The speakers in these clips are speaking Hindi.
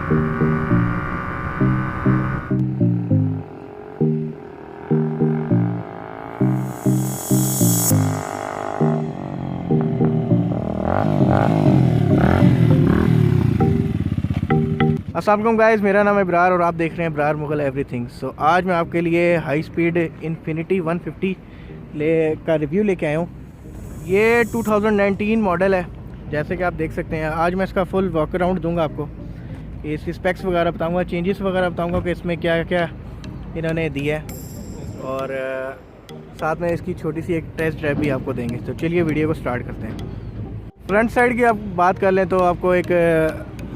अस्सलाम वालेकुम गाइस, मेरा नाम है इब्रार और आप देख रहे हैं इब्रार मुगल एवरीथिंग। सो आज मैं आपके लिए हाई स्पीड इन्फिनिटी 150 का रिव्यू लेके आया हूँ। ये 2019 मॉडल है, जैसे कि आप देख सकते हैं। आज मैं इसका फुल वॉक अराउंड दूंगा आपको, इसकी स्पेक्स वगैरह बताऊंगा, चेंजेस वगैरह बताऊंगा कि इसमें क्या क्या इन्होंने दिया है, और साथ में इसकी छोटी सी एक टेस्ट ड्राइव भी आपको देंगे। तो चलिए वीडियो को स्टार्ट करते हैं। फ्रंट साइड की आप बात कर लें तो आपको एक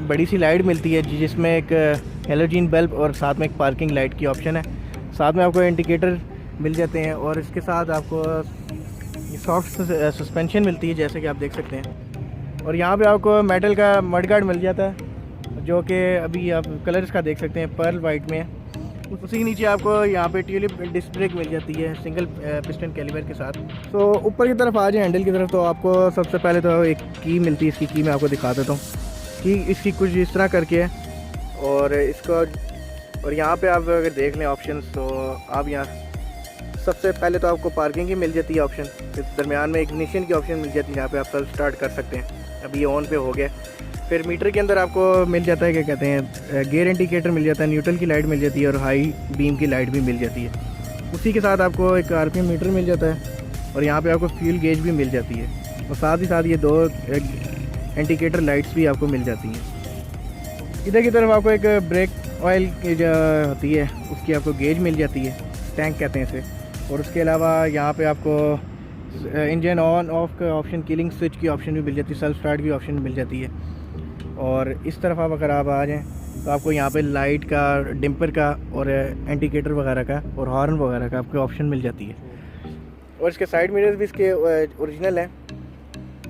बड़ी सी लाइट मिलती है जिसमें एक हेलोजन बल्ब और साथ में एक पार्किंग लाइट की ऑप्शन है। साथ में आपको इंडिकेटर मिल जाते हैं और इसके साथ आपको सॉफ्ट सस्पेंशन मिलती है, जैसे कि आप देख सकते हैं। और यहाँ पे आपको मेटल का मड गार्ड मिल जाता है, जो कि अभी आप कलर इसका देख सकते हैं, पर्ल वाइट में है। उसी के नीचे आपको यहाँ पे ट्यूलिप डिस्क ब्रेक मिल जाती है सिंगल पिस्टन कैलिबर के साथ। तो ऊपर की तरफ आ जाए हैंडल की तरफ, तो आपको सबसे पहले तो एक की मिलती है। इसकी की मैं आपको दिखा देता हूँ कि इसकी कुछ इस तरह करके है। और इसका और यहाँ पे आप अगर देख लें ऑप्शंस, तो आप यहाँ सबसे पहले तो आपको पार्किंग की मिल जाती है ऑप्शन, फिर दरमियान में इग्निशन की ऑप्शन मिल जाती है, यहाँ पे आप सेल्फ स्टार्ट कर सकते हैं। अभी ये ऑन पे हो गया। फिर मीटर के अंदर आपको मिल जाता है, क्या कहते हैं, गियर इंडिकेटर मिल जाता है, न्यूट्रल की लाइट मिल जाती है और हाई बीम की लाइट भी मिल जाती है। उसी के साथ आपको एक RPM मीटर मिल जाता है और यहाँ पे आपको फ्यूल गेज भी मिल जाती है। और साथ ही साथ ये दो इंडिकेटर लाइट्स भी आपको मिल जाती हैं। इधर की तरफ आपको एक ब्रेक ऑयल की जो होती है उसकी आपको गेज मिल जाती है, टैंक कहते हैं इसे। और उसके अलावा यहाँ पे आपको इंजन ऑन ऑफ का ऑप्शन, किलिंग स्विच की ऑप्शन भी मिल जाती है, सेल्फ स्टार्ट की ऑप्शन मिल जाती है। और इस तरफ आप अगर आप आ जाएँ तो आपको यहाँ पे लाइट का, डिम्पर का और इंडिकेटर वगैरह का और हॉर्न वगैरह का आपको ऑप्शन मिल जाती है। और इसके साइड मिरर्स भी इसके ओरिजिनल हैं।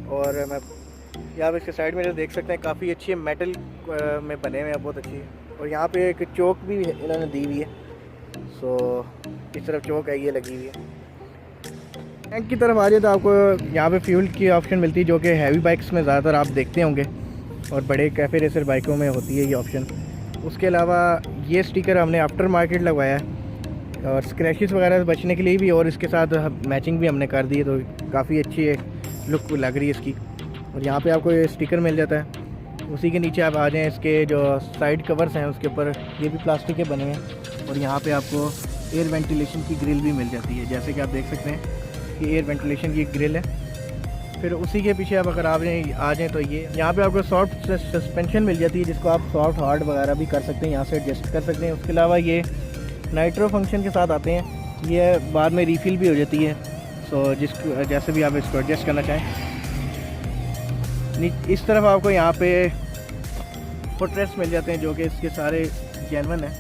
और मैं यहाँ पे इसके साइड मिरर देख सकते हैं, काफ़ी अच्छी मेटल में बने हुए हैं, बहुत अच्छी है। और यहाँ पे एक चौक भी इन्होंने दी हुई है। सो इस तरफ चौक है, ये लगी हुई है। टैंक की तरफ आ जाए तो आपको यहाँ पे फ्यूल की ऑप्शन मिलती है, जो कि हैवी बाइक्स में ज़्यादातर आप देखते होंगे और बड़े कैफ़े रेसर बाइकों में होती है ये ऑप्शन। उसके अलावा ये स्टिकर हमने आफ्टर मार्केट लगवाया है और स्क्रैचेस वगैरह से बचने के लिए भी, और इसके साथ मैचिंग भी हमने कर दी है, तो काफ़ी अच्छी लुक लग रही है इसकी। और यहाँ पे आपको ये स्टिकर मिल जाता है। उसी के नीचे आप आ जाएँ, इसके जो साइड कवर्स हैं उसके ऊपर ये भी प्लास्टिक के बने हैं। और यहाँ पे आपको एयर वेंटिलेशन की ग्रिल भी मिल जाती है, जैसे कि आप देख सकते हैं कि एयर वेंटिलेशन की ग्रिल है। फिर उसी के पीछे आप अगर आ जाएँ तो ये यहाँ पे आपको सॉफ्ट सस्पेंशन मिल जाती है, जिसको आप सॉफ्ट हार्ड वगैरह भी कर सकते हैं, यहाँ से एडजस्ट कर सकते हैं। उसके अलावा ये नाइट्रो फंक्शन के साथ आते हैं, ये बाद में रीफिल भी हो जाती है। सो जैसे भी आप इसको एडजस्ट करना चाहें। इस तरफ आपको यहाँ पे फुटरेस्ट मिल जाते हैं, जो कि इसके सारे जेन्युइन हैं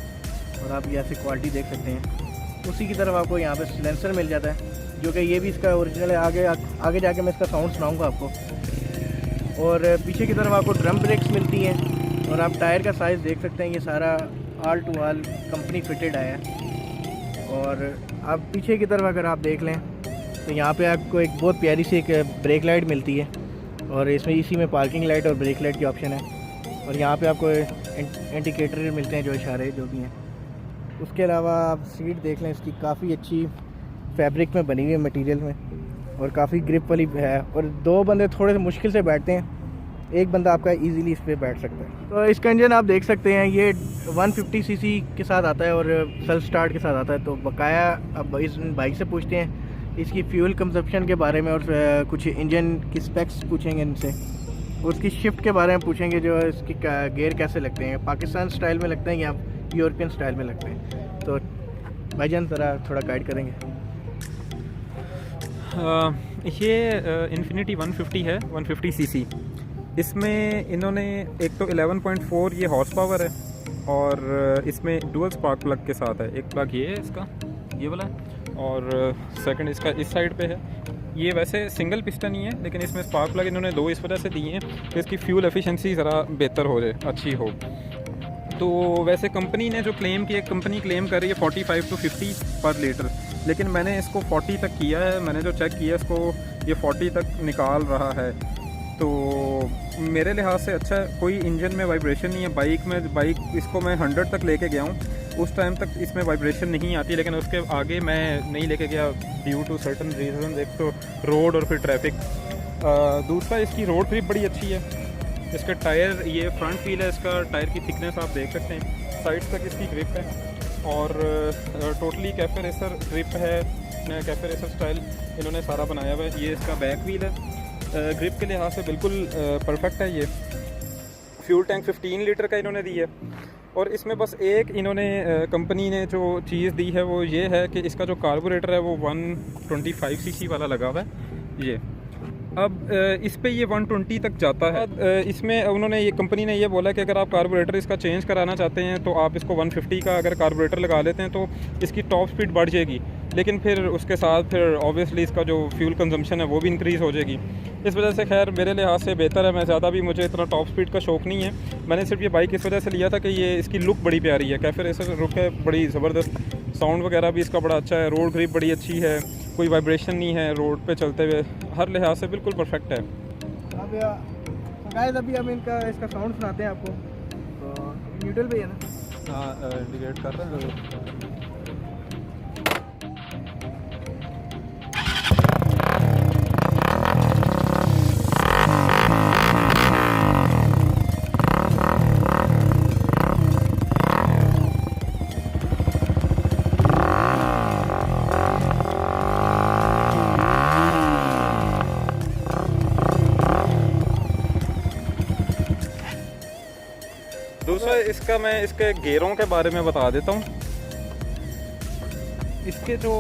और आप ये ऐसी क्वालिटी देख सकते हैं। उसी की तरफ आपको यहाँ पे सिलेंसर मिल जाता है, जो कि ये भी इसका ओरिजिनल है। आगे जाके मैं इसका साउंड सुनाऊंगा आपको। और पीछे की तरफ आपको ड्रम ब्रेक्स मिलती हैं। और आप टायर का साइज़ देख सकते हैं, ये सारा all to all company fitted आया है। और आप पीछे की तरफ अगर आप देख लें तो यहाँ पे आपको एक बहुत प्यारी सी एक ब्रेक लाइट मिलती है, और इसमें इसी में पार्किंग लाइट और ब्रेक लाइट की ऑप्शन है। और यहाँ पे आपको इंडिकेटर मिलते हैं, जो इशारे जो भी हैं। उसके अलावा आप सीट देख लें, इसकी काफ़ी अच्छी फैब्रिक में बनी हुई है, मटेरियल में, और काफ़ी ग्रिप वाली है। और दो बंदे थोड़े से मुश्किल से बैठते हैं, एक बंदा आपका इजीली इस पर बैठ सकता है। तो इसका इंजन आप देख सकते हैं, ये 150 सीसी के साथ आता है और सेल्फ स्टार्ट के साथ आता है। तो बकाया अब इस बाइक से पूछते हैं इसकी फ्यूल कंजप्शन के बारे में, और कुछ इंजन की स्पेक्स पूछेंगे इनसे, उसकी शिफ्ट के बारे में पूछेंगे, जो इसकी गेयर कैसे लगते हैं, पाकिस्तान स्टाइल में लगते हैं या यूरोपियन स्टाइल में लगते हैं। तो भाईजान ज़रा थोड़ा गाइड करेंगे। ये इन्फिनिटी 150 है, 150 सीसी। इसमें इन्होंने एक तो 11.4 ये हॉर्स पावर है, और इसमें डुअल स्पार्क प्लग के साथ है। एक प्लग ये है इसका, ये वाला, और सेकंड इसका इस साइड पे है। ये वैसे सिंगल पिस्टन ही है, लेकिन इसमें स्पार्क प्लग इन्होंने दो इस वजह से दिए हैं कि इसकी फ्यूल एफिशिएंसी ज़रा बेहतर हो जाए, अच्छी हो। तो वैसे कंपनी ने जो क्लेम किया, कंपनी क्लेम कर रही है 45 to 50 पर लीटर, लेकिन मैंने इसको 40 तक किया है। मैंने जो चेक किया इसको, ये 40 तक निकाल रहा है। तो मेरे लिहाज से अच्छा है, कोई इंजन में वाइब्रेशन नहीं है। बाइक इसको मैं 100 तक लेके गया हूँ, उस टाइम तक इसमें वाइब्रेशन नहीं आती, लेकिन उसके आगे मैं नहीं लेके गया ड्यू टू सर्टन रीज़न, एक तो रोड और फिर ट्रैफिक। दूसरा इसकी रोड ग्रिप बड़ी अच्छी है। इसका टायर, ये फ्रंट व्हील है, इसका टायर की थिकनेस आप देख सकते हैं, साइड तक इसकी ग्रिप है और टोटली कैफे रेसर ग्रिप है, कैफे रेसर स्टाइल इन्होंने सारा बनाया हुआ है। ये इसका बैक व्हील है, ग्रिप के लिहाज से बिल्कुल परफेक्ट है। ये फ्यूल टैंक 15 लीटर का इन्होंने दी है और इसमें बस एक इन्होंने कंपनी ने जो चीज़ दी है वो ये है कि इसका जो कार्बोरेटर है वो 125 सीसी वाला लगा हुआ है। ये अब इस पे ये 120 तक जाता है। इसमें उन्होंने, ये कंपनी ने ये बोला कि अगर आप कार्बोरेटर इसका चेंज कराना चाहते हैं तो आप इसको 150 का अगर कार्बोरेटर लगा लेते हैं तो इसकी टॉप स्पीड बढ़ जाएगी, लेकिन फिर उसके साथ फिर ऑब्वियसली इसका जो फ्यूल कंजम्पशन है वो भी इंक्रीज़ हो जाएगी। इस वजह से खैर मेरे लिहाज से बेहतर है। मैं ज़्यादा भी, मुझे इतना टॉप स्पीड का शौक़ नहीं है। मैंने सिर्फ ये बाइक इस वजह से लिया था कि ये इसकी लुक बड़ी प्यारी है, कैफे रेसर लुक है बड़ी ज़बरदस्त, साउंड वगैरह भी इसका बड़ा अच्छा है, रोड ग्रिप बड़ी अच्छी है, कोई वाइब्रेशन नहीं है रोड पे चलते हुए, हर लिहाज से बिल्कुल परफेक्ट है। अब गाइस अभी हम इसका साउंड सुनाते हैं आपको। तो न्यूट्रल पे है ना? हाँ, इंडिकेट कर रहे हैं। दूसरा इसका, मैं इसके गेयरों के बारे में बता देता हूँ। इसके जो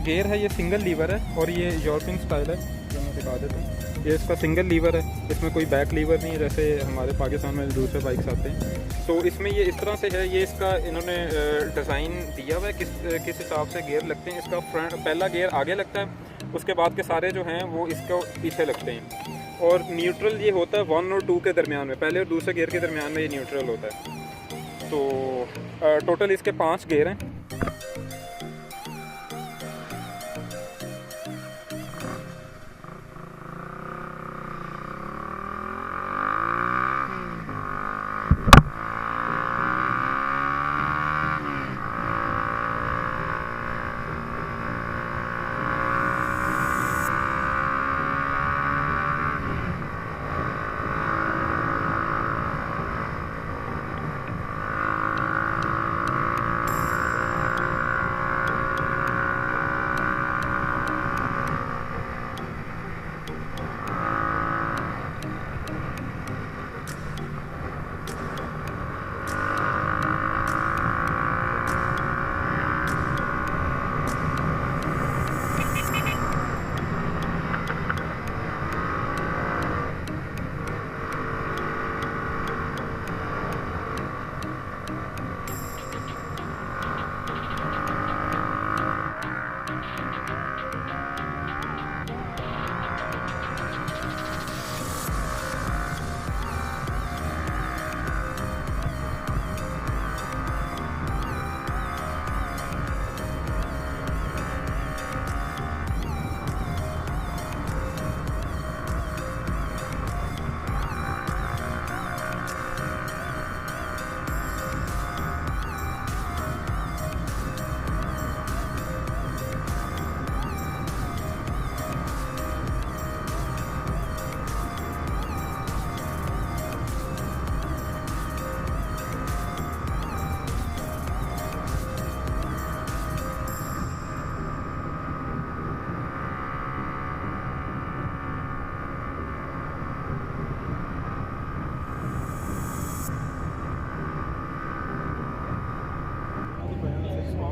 गेयर है ये सिंगल लीवर है और ये यूरोपियन स्टाइल है, जो मैं दिखा देता हूँ। ये इसका सिंगल लीवर है, इसमें कोई बैक लीवर नहीं है जैसे हमारे पाकिस्तान में दूसरे बाइक्स आते हैं। तो इसमें ये इस तरह से है, ये इसका इन्होंने डिज़ाइन दिया हुआ है किस हिसाब से गेयर लगते हैं। इसका पहला गेयर आगे लगता है, उसके बाद के सारे जो हैं वो इसको पीछे लगते हैं। और न्यूट्रल ये होता है 1 और 2 के दरमियान में, पहले और दूसरे गियर के दरमियान में ये न्यूट्रल होता है। तो टोटल इसके 5 गियर हैं।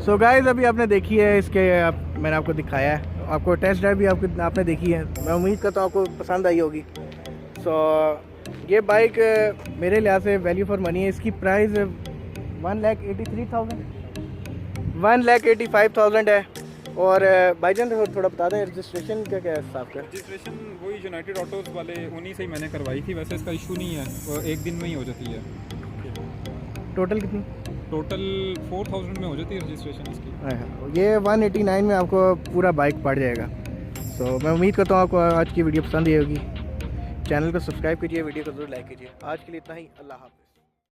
सो गाइस अभी आपने देखी है इसके, मैंने आपको दिखाया है, आपको टेस्ट ड्राइव भी आपने देखी है। मैं उम्मीद करता हूँ आपको पसंद आई होगी। सो ये बाइक मेरे लिहाज से वैल्यू फॉर मनी है। इसकी प्राइस 1,83,000 है। और भाईजान थोड़ा बता दें रजिस्ट्रेशन क्या क्या है हिसाब का? रजिस्ट्रेशन वही यूनाइटेड ऑटोज़ वाले उन्हीं से ही मैंने करवाई थी, वैसे इसका इशू नहीं है, वो एक दिन में ही हो जाती है। टोटल कितनी? टोटल 4000 में हो जाती है रजिस्ट्रेशन इसकी। ये 189 में आपको पूरा बाइक पड़ जाएगा। तो मैं उम्मीद करता हूँ आपको आज की वीडियो पसंद आई होगी। चैनल को सब्सक्राइब कीजिए, वीडियो को जरूर लाइक कीजिए। आज के लिए इतना ही, अल्लाह हाफ़िज़।